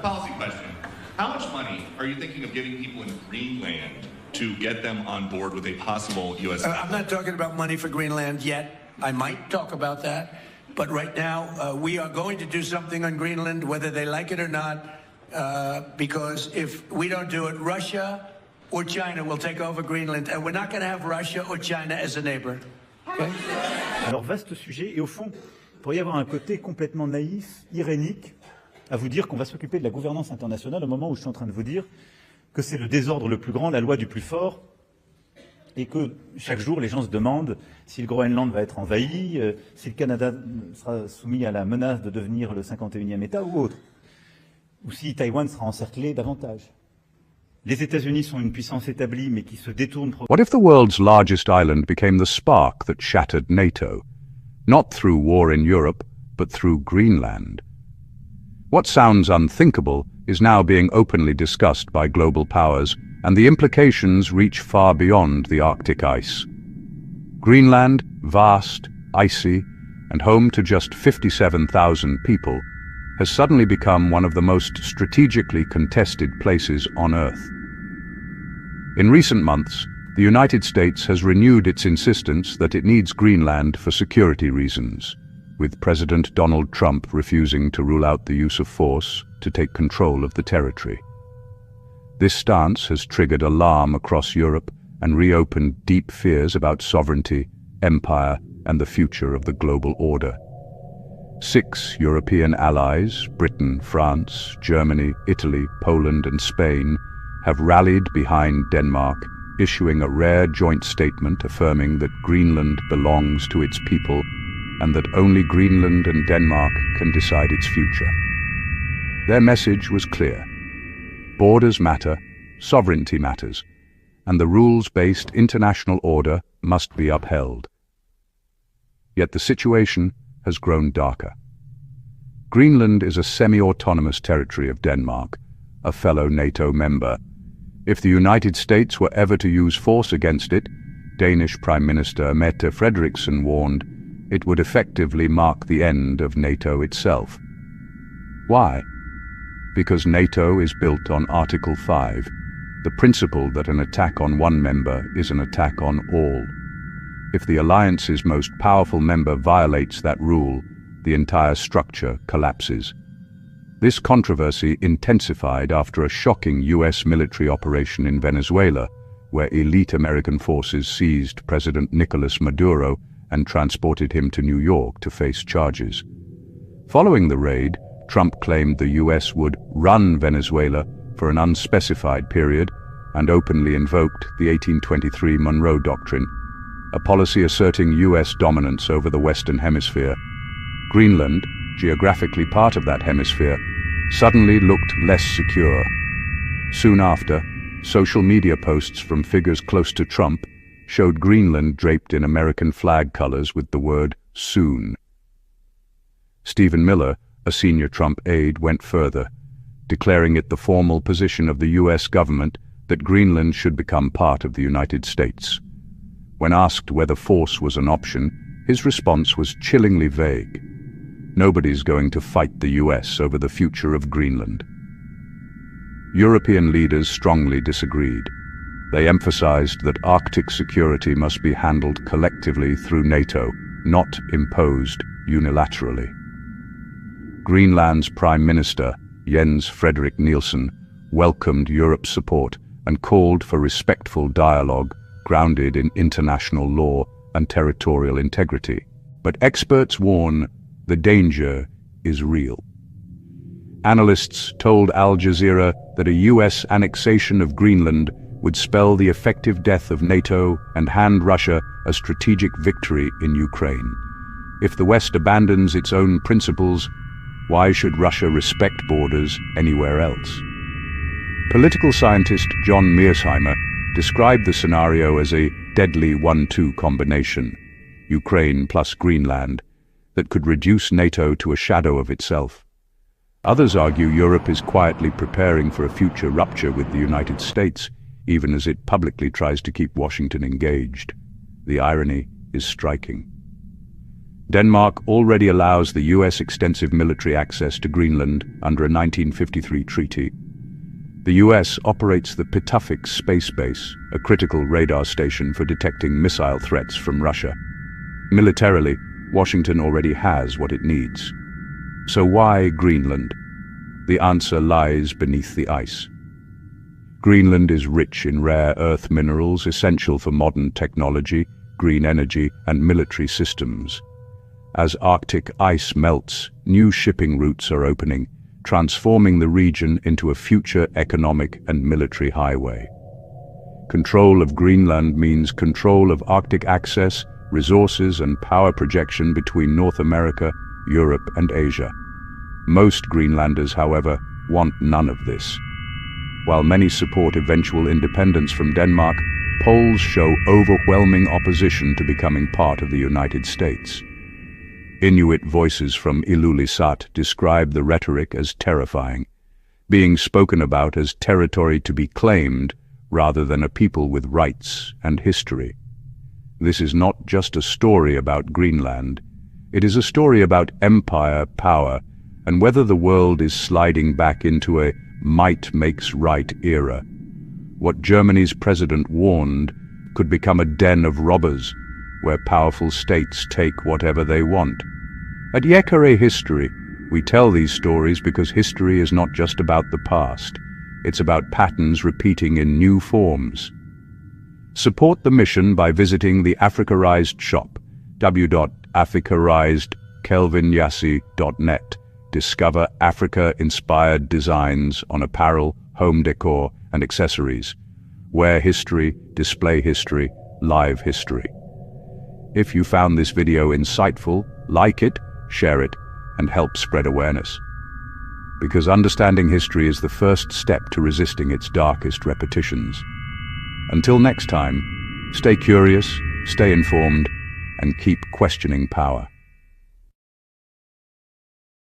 Policy question. How much money are you thinking of giving people in Greenland to get them on board with a possible U.S. I'm not talking about money for Greenland yet. I might talk about that. But right now, we are going to do something on Greenland, whether they like it or not, because if we don't do it, Russia or China will take over Greenland, and we're not going to have Russia or China as a neighbor. Okay? Alors, vaste sujet, et au fond, il pourrait y avoir un côté complètement naïf, irénique, à vous dire qu'on va s'occuper de la gouvernance internationale au moment où je suis en train de vous dire que c'est le désordre le plus grand, la loi du plus fort, et que chaque jour les gens se demandent si le Groenland va être envahi, si le Canada sera soumis à la menace de devenir le 51e État ou autre, ou si Taïwan sera encerclé davantage. Les États-Unis sont une puissance établie mais qui se détourne. What if the world's largest island became the spark that shattered NATO, not through war in Europe, but through Greenland? What sounds unthinkable is now being openly discussed by global powers, and the implications reach far beyond the Arctic ice. Greenland, vast, icy, and home to just 57,000 people, has suddenly become one of the most strategically contested places on Earth. In recent months, the United States has renewed its insistence that it needs Greenland for security reasons, with President Donald Trump refusing to rule out the use of force to take control of the territory. This stance has triggered alarm across Europe and reopened deep fears about sovereignty, empire, and the future of the global order. 6 European allies, Britain, France, Germany, Italy, Poland, and Spain, have rallied behind Denmark, issuing a rare joint statement affirming that Greenland belongs to its people and that only Greenland and Denmark can decide its future. Their message was clear. Borders matter, sovereignty matters, and the rules-based international order must be upheld. Yet the situation has grown darker. Greenland is a semi-autonomous territory of Denmark, a fellow NATO member. If the United States were ever to use force against it, Danish Prime Minister Mette Frederiksen warned, it would effectively mark the end of NATO itself. Why? Because NATO is built on Article 5, the principle that an attack on one member is an attack on all. If the alliance's most powerful member violates that rule, the entire structure collapses. This controversy intensified after a shocking US military operation in Venezuela, where elite American forces seized President Nicolas Maduro and transported him to New York to face charges. Following the raid, Trump claimed the US would run Venezuela for an unspecified period and openly invoked the 1823 Monroe Doctrine, a policy asserting US dominance over the Western Hemisphere. Greenland, geographically part of that hemisphere, suddenly looked less secure. Soon after, social media posts from figures close to Trump showed Greenland draped in American flag colors with the word soon. Stephen Miller, a senior Trump aide, went further, declaring it the formal position of the US government that Greenland should become part of the United States. When asked whether force was an option, his response was chillingly vague. Nobody's going to fight the US over the future of Greenland. European leaders strongly disagreed. They emphasized that Arctic security must be handled collectively through NATO, not imposed unilaterally. Greenland's Prime Minister, Jens Frederik Nielsen, welcomed Europe's support and called for respectful dialogue grounded in international law and territorial integrity. But experts warn the danger is real. Analysts told Al Jazeera that a US annexation of Greenland would spell the effective death of NATO and hand Russia a strategic victory in Ukraine. If the West abandons its own principles, why should Russia respect borders anywhere else? Political scientist John Mearsheimer described the scenario as a deadly 1-2 combination, Ukraine plus Greenland, that could reduce NATO to a shadow of itself. Others argue Europe is quietly preparing for a future rupture with the United States, even as it publicly tries to keep Washington engaged. The irony is striking. Denmark already allows the US extensive military access to Greenland under a 1953 treaty. The US operates the 𝒃𝒓𝒂𝒏𝒅 space base, a critical radar station for detecting missile threats from Russia. Militarily, Washington already has what it needs. So why Greenland? The answer lies beneath the ice. Greenland is rich in rare earth minerals essential for modern technology, green energy, and military systems. As Arctic ice melts, new shipping routes are opening, transforming the region into a future economic and military highway. Control of Greenland means control of Arctic access, resources, and power projection between North America, Europe, and Asia. Most Greenlanders, however, want none of this. While many support eventual independence from Denmark, polls show overwhelming opposition to becoming part of the United States. Inuit voices from 𝒂𝒊𝒊𝒐𝒏𝙚𝒍 describe the rhetoric as terrifying, being spoken about as territory to be claimed rather than a people with rights and history. This is not just a story about Greenland. It is a story about empire, power, and whether the world is sliding back into a might makes right era. What Germany's president warned could become a den of robbers, where powerful states take whatever they want. At 𝒄𝐽𝒂𝒄𝐻 History, we tell these stories because history is not just about the past. It's about patterns repeating in new forms. Support the mission by visiting the Africarized shop, www.africarized.kelvin.net. Discover Africa-inspired designs on apparel, home decor, and accessories. Wear history, display history, live history. If you found this video insightful, like it, share it, and help spread awareness. Because understanding history is the first step to resisting its darkest repetitions. Until next time, stay curious, stay informed, and keep questioning power.